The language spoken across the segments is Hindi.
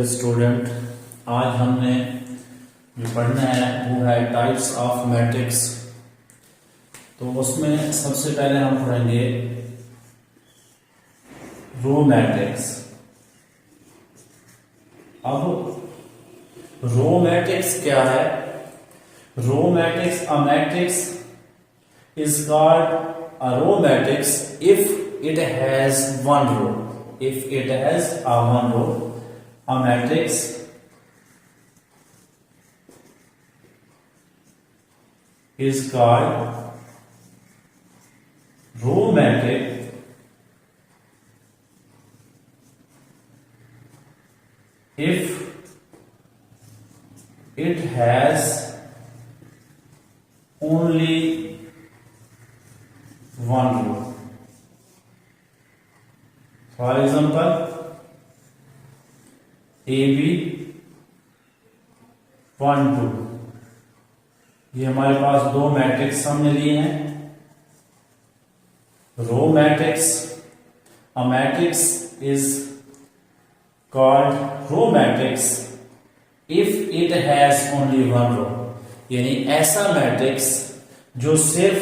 डियर स्टूडेंट, आज हमने जो पढ़ना है वो है टाइप्स ऑफ मैट्रिक्स। तो उसमें सबसे पहले हम पढ़ेंगे रो मैट्रिक्स। अब रो मैट्रिक्स क्या है? Row matrix, a matrix is called a row matrix if it has one row. If it has a one row, a matrix is called row matrix if it has only one row. For example, AB 1 2, ये हमारे पास दो मैट्रिक्स हमने लिए हैं। Row matrix, a matrix is called row matrix if it has only one row, यानी ऐसा मैट्रिक्स जो सिर्फ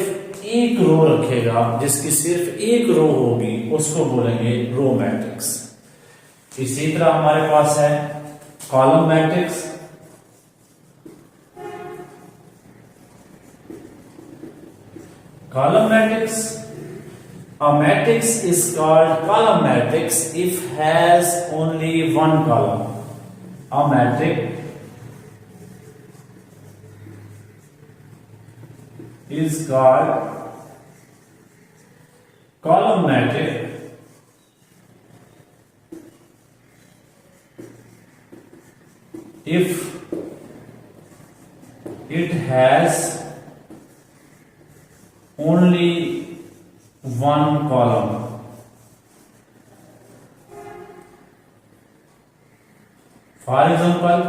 एक रो रखेगा, जिसकी सिर्फ एक रो होगी, उसको बोलेंगे रो मैट्रिक्स। इसी तरह हमारे पास है column matrix. Column matrix, a matrix is called column matrix if has only one column. A matrix is called column matrix if it has only one column. For example,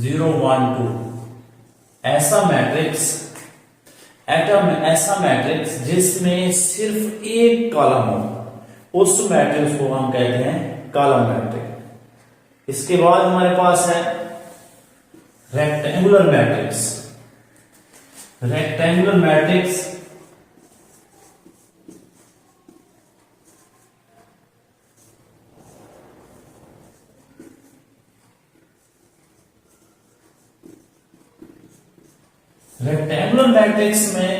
0 1 2, ऐसा मैट्रिक्स ऐसा मैट्रिक्स जिसमें सिर्फ एक कॉलम हो, उस मैट्रिक्स को हम कहते हैं कॉलम मैट्रिक्स। इसके बाद हमारे पास है rectangular matrix. Rectangular matrix rectangular matrix में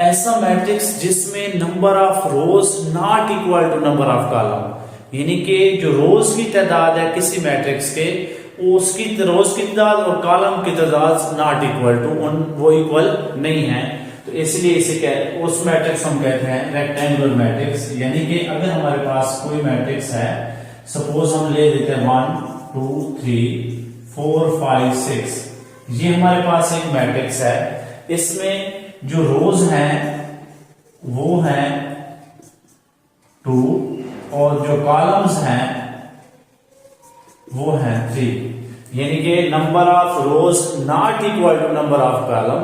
ऐसा मैट्रिक्स जिसमें number of rows not equal to number of column, यानी कि जो रोज की तादाद है किसी मैट्रिक्स के, उसकी रोज की तादाद और कॉलम की तादाद नॉट इक्वल टू, वो इक्वल नहीं है। तो इसलिए इसे उस मैट्रिक्स हम कहते हैं रेक्टेंगुलर मैट्रिक्स। यानी कि अगर हमारे पास कोई मैट्रिक्स है, सपोज हम ले लेते हैं 1 2 3 4 5 6, ये हमारे पास एक मैट्रिक्स है। इसमें जो रोज हैं वो हैं 2 और जो कॉलम्स हैं वो हैं 3, यानी कि number of rows not equal to number of column.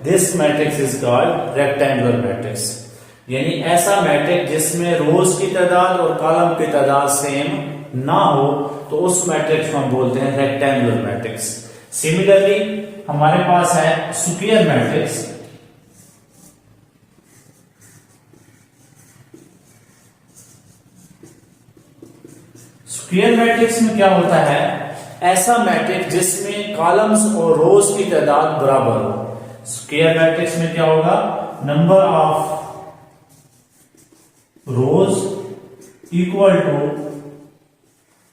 This matrix is called rectangular matrix. यानी ऐसा मैट्रिक्स जिसमें रोज की तादाद और कॉलम की तादाद सेम ना हो, तो उस मैट्रिक्स को हम बोलते हैं रेक्टेंगुलर मैट्रिक्स। सिमिलरली हमारे पास है स्क्वायर मैट्रिक्स। स्क्वायर मैट्रिक्स में क्या होता है? ऐसा मैट्रिक्स जिसमें कॉलम्स और रोज की तादाद बराबर हो। स्क्वायर मैट्रिक्स में क्या होगा? Number of rows equal to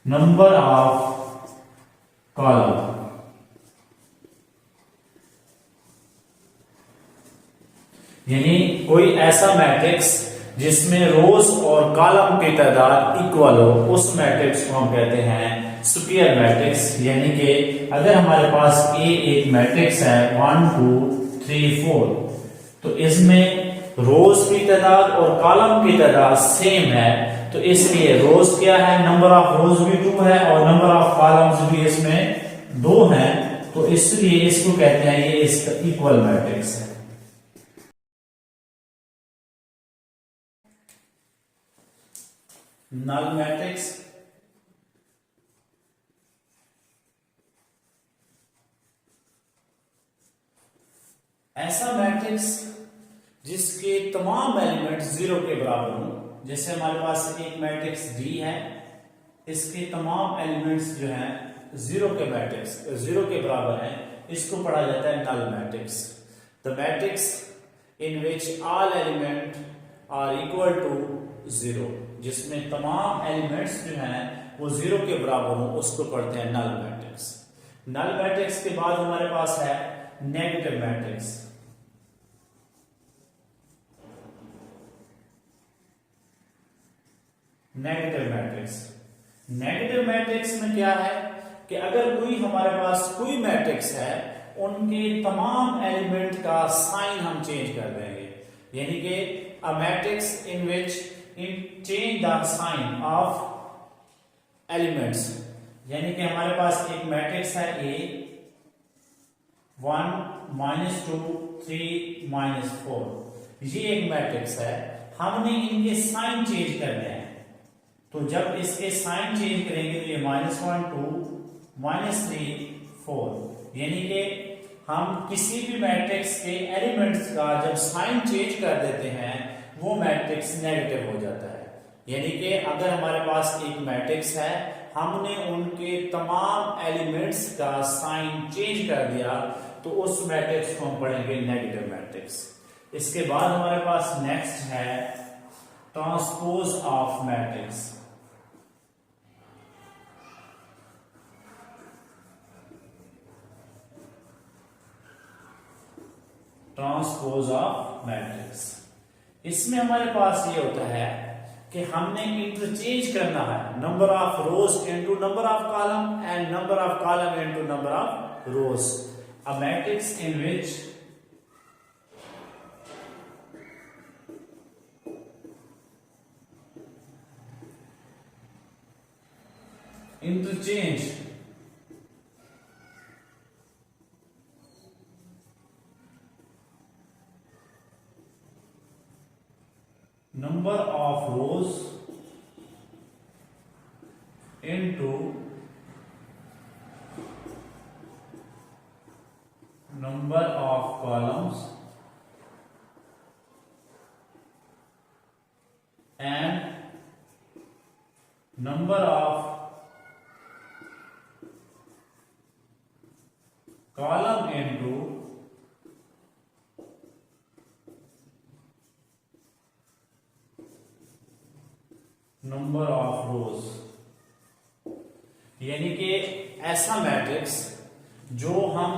number of column. यानी कोई ऐसा मैट्रिक्स जिसमें रोज और कॉलम की तादाद इक्वल हो, उस मैट्रिक्स को हम कहते हैं स्क्वायर मैट्रिक्स। यानी कि अगर हमारे पास एक मैट्रिक्स है 1 2 3 4, तो इसमें रोज की तादाद और कॉलम की तादाद सेम है, तो इसलिए रोज क्या है? नंबर ऑफ रोज भी 2 है और नंबर ऑफ कॉलम्स भी इसमें 2 है, तो इसलिए इसको कहते हैं ये इसका इक्वल मैट्रिक्स है। नल मैट्रिक्स, मैट्रिक्स जिसके तमाम एलिमेंट जीरो के बराबर हों, जैसे हमारे पास एक मैट्रिक्स डी है, इसके तमाम एलिमेंट्स जो हैं जीरो के मैट्रिक्स जीरो के बराबर हैं, इसको पढ़ा जाता है null matrix. The matrix in which all element are equal to zero, जिसमें तमाम एलिमेंट्स जो हैं वो जीरो के बराबर हों, उसको पढ़ते हैं नल मैट्रिक्स। नल मैट्रिक्स के बाद हमारे पास है नेगेटिव मैट्रिक्स। नेगेटिव मैट्रिक्स में क्या है कि अगर कोई हमारे पास कोई मैट्रिक्स है, उनके तमाम एलिमेंट का साइन हम चेंज कर देंगे, यानी कि a matrix in which in change the sign of elements, यानी कि हमारे पास एक मैट्रिक्स है ए 1 -2 3 -4, ये एक मैट्रिक्स है, हमने इनके साइन चेंज करने हैं। तो जब इसके साइन चेंज करेंगे तो ये -1 2 -3 4, यानी कि हम किसी भी मैट्रिक्स के एलिमेंट्स का जब साइन चेंज कर देते हैं वो मैट्रिक्स नेगेटिव हो जाता है। यानी कि अगर हमारे पास एक मैट्रिक्स है, हमने उनके तमाम एलिमेंट्स का साइन चेंज कर दिया, तो उस मैट्रिक्स को हम पढ़ेंगे नेगेटिव मैट्रिक्स। इसके बाद हमारे पास नेक्स्ट है transpose of matrix. Transpose of matrix, इसमें हमारे पास ये होता है कि हमने इंटरचेंज करना है number of rose into number of column and number of column into number of rose. A matrix in which interchange number of rows into number of columns and number of column into number of रोज, यानी कि ऐसा मैट्रिक्स जो हम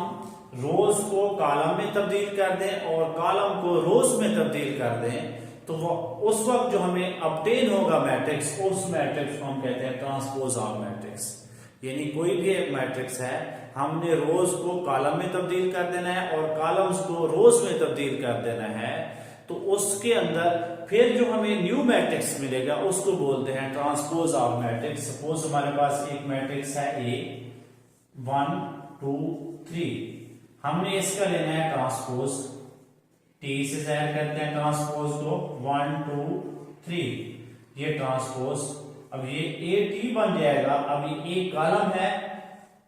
रोज को कॉलम में तब्दील कर दें और कॉलम को रोज में तब्दील कर दें, तो वो उस वक्त जो हमें ऑब्टेन होगा मैट्रिक्स, उस मैट्रिक्स को हम कहते हैं ट्रांसपोज ऑफ मैट्रिक्स। यानी कोई भी एक मैट्रिक्स है, हमने रोज को कॉलम में तब्दील कर देना है और कॉलम्स को रोज में तब्दील कर देना है, तो उसके अंदर फिर जो हमें न्यू मैट्रिक्स मिलेगा उसको बोलते हैं ट्रांसपोज ऑफ मैट्रिक्स। सपोज हमारे पास एक मैट्रिक्स है ए 1 2 3, हमने इसका लेना है ट्रांसपोज, टी से जाहिर करते हैं ट्रांसपोज को 1 2 3, ये ट्रांसपोज, अब ये ए टी बन जाएगा, अब ये एक कॉलम है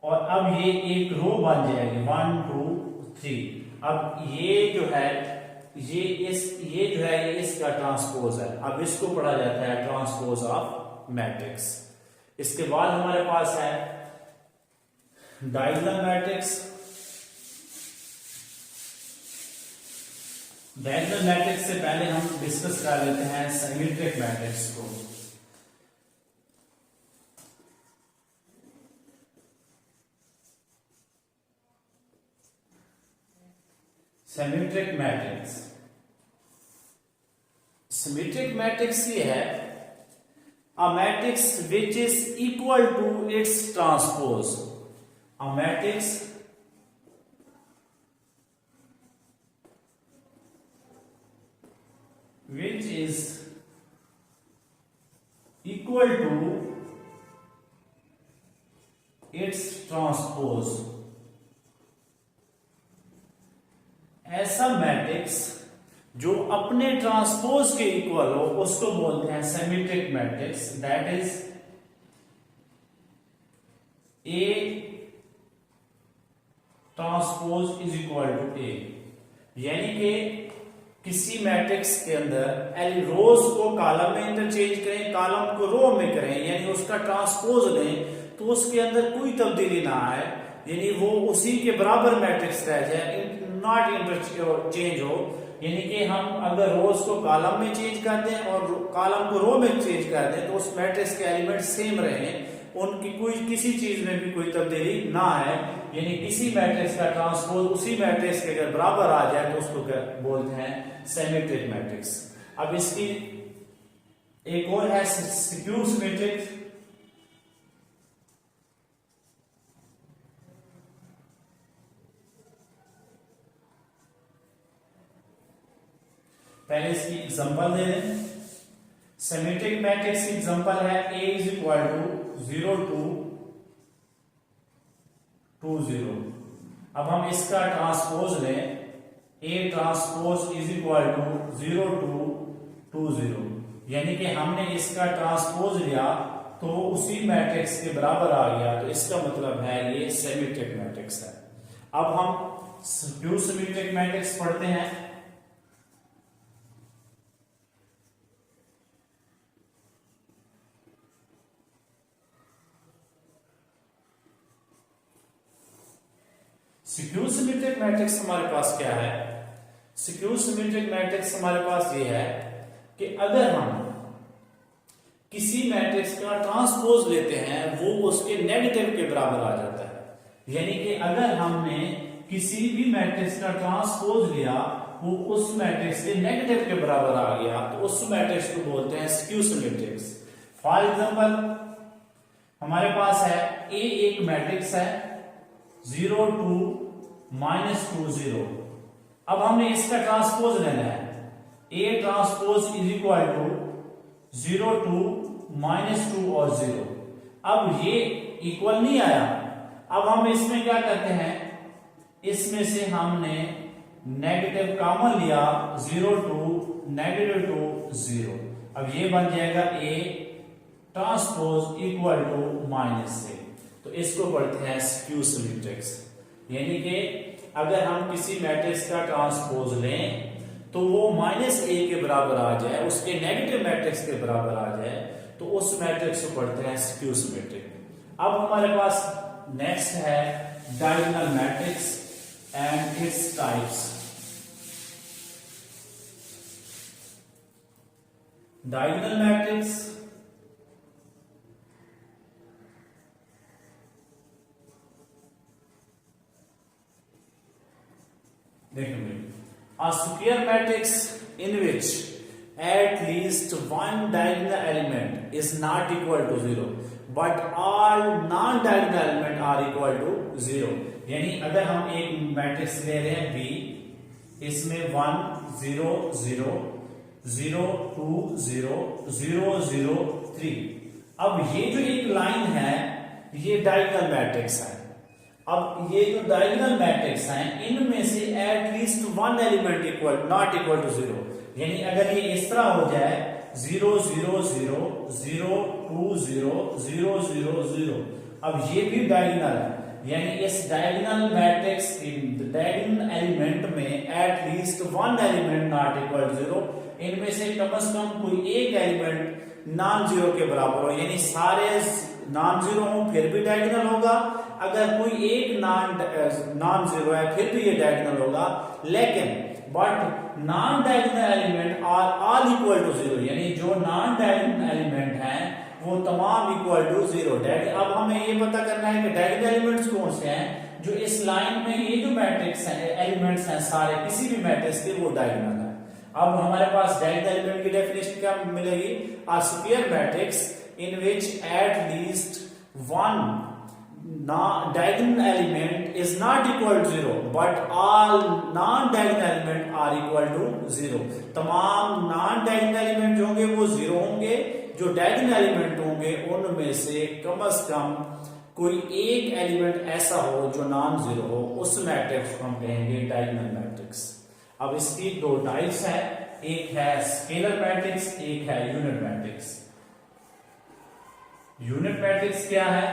और अब ये एक रो बन जाएगी 1 2 3। अब ये जो है ये जो है इसका ट्रांसपोज है, अब इसको पढ़ा जाता है ट्रांसपोज ऑफ मैट्रिक्स। इसके बाद हमारे पास है डायगोनल मैट्रिक्स। डायगोनल मैट्रिक्स से पहले हम डिस्कस कर लेते हैं सिमेट्रिक मैट्रिक्स को। सिमेट्रिक मैट्रिक्स, सिमेट्रिक मैट्रिक्स ये है a matrix which is equal to its transpose. A matrix which is equal to its transpose। ऐसा मैट्रिक्स जो अपने ट्रांसपोज के इक्वल हो उसको बोलते हैं symmetric matrix. That is A transpose is equal to A. यानी कि किसी मैट्रिक्स के अंदर रोज को कॉलम में इंटरचेंज करें, कॉलम को रो में करें, यानी उसका ट्रांसपोज लें तो उसके अंदर कोई तब्दीली ना आए, यानी वो उसी के बराबर मैट्रिक्स रह जाए, नॉट इंटरचेंज हो। यानी कि हम अगर रोज को कॉलम में चेंज कर दें और कॉलम को रो में चेंज कर दें तो उस मैट्रिक्स के एलिमेंट सेम रहें, उनकी कोई किसी चीज में भी कोई तब्दीली ना है, यानी किसी मैट्रिक्स का ट्रांसपोज उसी मैट्रिक्स के अगर बराबर आ जाए तो उसको बोलते हैं सिमेट्रिक मैट्रिक्स। अब इसकी एक और है स्क्यू सिमेट्रिक। पहले इसकी एग्जांपल दे दें। सिमेट्रिक मैट्रिक्स की एग्जांपल है A इज इक्वल टू 0 2 2 0। अब हम इसका ट्रांसपोज लें, A transpose is equal to 0 2 2 0, यानी कि हमने इसका ट्रांसपोज लिया तो उसी मैट्रिक्स के बराबर आ गया, तो इसका मतलब है ये सिमेट्रिक मैट्रिक्स है। अब हम स्क्यू सिमेट्रिक मैट्रिक्स पढ़ते हैं। स्क्यू सिमेट्रिक मैट्रिक्स हमारे पास क्या है? स्क्यू सिमेट्रिक मैट्रिक्स हमारे पास ये है कि अगर हम किसी मैट्रिक्स का ट्रांसपोज लेते हैं वो उसके नेगेटिव के बराबर आ जाता है। यानी कि अगर हमने किसी भी मैट्रिक्स का ट्रांसपोज लिया वो उस मैट्रिक्स के नेगेटिव के बराबर आ गया तो उस मैट्रिक्स को बोलते हैं स्क्यू सिमेट्रिक्स। फॉर एग्जांपल हमारे पास है A एक मैट्रिक्स है 0 2 -2 0। अब हमने इसका ट्रांसपोज लेना है, A transpose is equal to 0 2 -2 और 0। अब ये इक्वल नहीं आया, अब हम इसमें क्या करते हैं, इसमें से हमने नेगेटिव कॉमन लिया 0 2 -2 0। अब ये बन जाएगा A ट्रांसपोज इक्वल टू -से, तो इसको पढ़ते हैं स्क्यू सिमेट्रिक्स। यानी कि अगर हम किसी मैट्रिक्स का ट्रांसपोज लें तो वो -a के बराबर आ जाए, उसके नेगेटिव मैट्रिक्स के बराबर आ जाए, तो उस मैट्रिक्स को पढ़ते हैं स्क्यू सिमेट्रिक। अब हमारे पास नेक्स्ट है diagonal matrix and its types. Diagonal matrix देखिए, a square matrix in which at least one diagonal element is not equal to 0 but all non-diagonal element are equal to 0। यानी अगर हम एक मैट्रिक्स ले रहे हैं B, इसमें 1 0 0 0 2 0 0 0 3। अब ये जो एक लाइन है ये डायगोनल मैट्रिक्स है। अब ये जो डायगोनल मैट्रिक्स हैं इनमें से at least one element equal not equal to 0, यानी अगर ये इस तरह हो जाए 0 0 0 0 2 0 0 0 0, अब ये भी डायगोनल है, यानी इस डायगोनल मैट्रिक्स डायगोनल एलिमेंट में at least one element not equal to 0, इनमें से कम कोई एक एलिमेंट नॉन जीरो के बराबर हो, यानी सारे नॉन जीरो हो फिर भी डायगोनल होगा, अगर कोई एक नॉन जीरो है फिर भी ये डायगोनल होगा, लेकिन but non diagonal element are all equal to 0, यानी जो नॉन डायगोनल एलिमेंट हैं वो तमाम इक्वल टू 0। अब हमें ये पता करना है कि डायगोनल एलिमेंट्स कौन से हैं, जो इस लाइन में ये जो मैट्रिक्स हैं एलिमेंट्स हैं सारे किसी भी मैट्रिक्स के वो डायगोनल है। अब हमारे पास डायगोनल एलिमेंट की डेफिनेशन क्या मिलेगी, a square matrix in which at least one diagonal element is not equal to 0 but all non diagonal element are equal to 0। तमाम non diagonal element जो होंगे वो 0 होंगे, जो diagonal element होंगे उनमें से कम कोई एक एलिमेंट ऐसा हो जो नॉन जीरो हो, उस मैट्रिक्स को हम कहेंगे डायगोनल मैट्रिक्स। अब इसकी दो टाइप्स है, एक है स्केलर मैट्रिक्स, एक है यूनिट मैट्रिक्स। यूनिट मैट्रिक्स क्या है?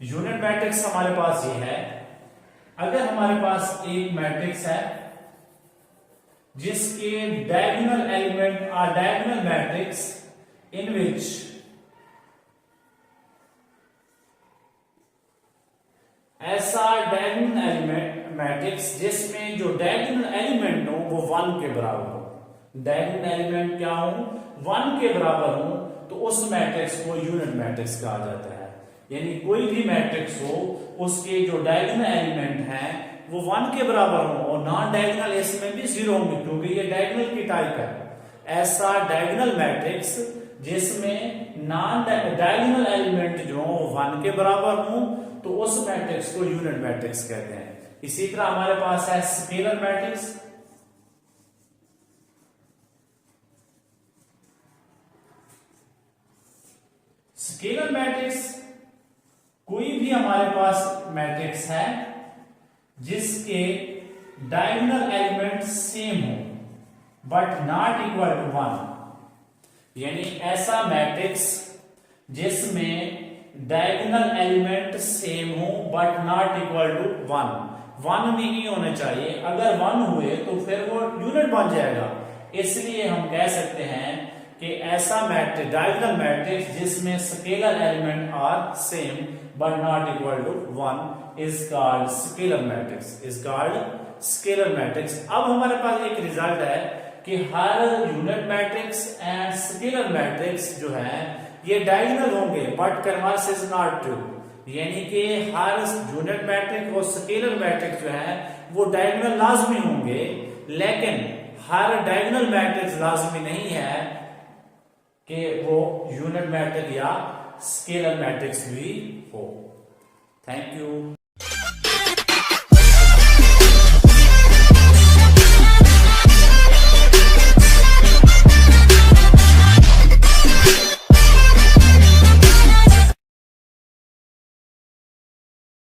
यूनिट मैट्रिक्स हमारे पास ये है, अगर हमारे पास एक मैट्रिक्स है जिसके diagonal element are diagonal matrix in which ऐसा डायगोनल एलिमेंट मैट्रिक्स जिसमें जो डायगोनल एलिमेंट हो वो 1 के बराबर हो, डायगोनल एलिमेंट क्या हो 1 के बराबर हो, तो उस मैट्रिक्स को यूनिट मैट्रिक्स कहा जाता है। यानी कोई भी मैट्रिक्स हो उसके जो डायगोनल एलिमेंट हैं वो 1 के बराबर हो और नॉन डायगोनल इसमें भी 0 होंगे क्योंकि ये डायगोनल की टाइप है। ऐसा डायगोनल मैट्रिक्स जिसमें नॉन डायगोनल एलिमेंट जो हो 1 के बराबर हो तो उस मैट्रिक्स को यूनिट मैट्रिक्स कहते हैं। इसी तरह हमारे पास है स्केलर मैट्रिक्स। स्केलर मैट्रिक्स कोई भी हमारे पास मैट्रिक्स है जिसके डायगोनल एलिमेंट सेम हो बट नॉट इक्वल टू 1। यानी ऐसा मैट्रिक्स जिसमें डायगोनल एलिमेंट सेम हो बट नॉट इक्वल टू 1 नहीं होने चाहिए। अगर 1 हुए तो फिर वो यूनिट बन जाएगा। इसलिए हम कह सकते हैं कि ऐसा मैट्रिक्स डायगोनल मैट्रिक्स जिसमें scalar element are same but not equal to 1 is called scalar matrix, is called scalar matrix. अब हमारे पास एक रिजल्ट है कि हर unit matrix and scalar matrix जो है ये डायगोनल होंगे but converse is not true. यानी कि हर यूनिट मैट्रिक्स और स्केलर मैट्रिक्स जो है वो डायगोनल लाजमी होंगे, लेकिन हर डायगोनल मैट्रिक्स लाजमी नहीं है कि वो यूनिट मैट्रिक्स या स्केलर मैट्रिक्स भी हो। Thank you.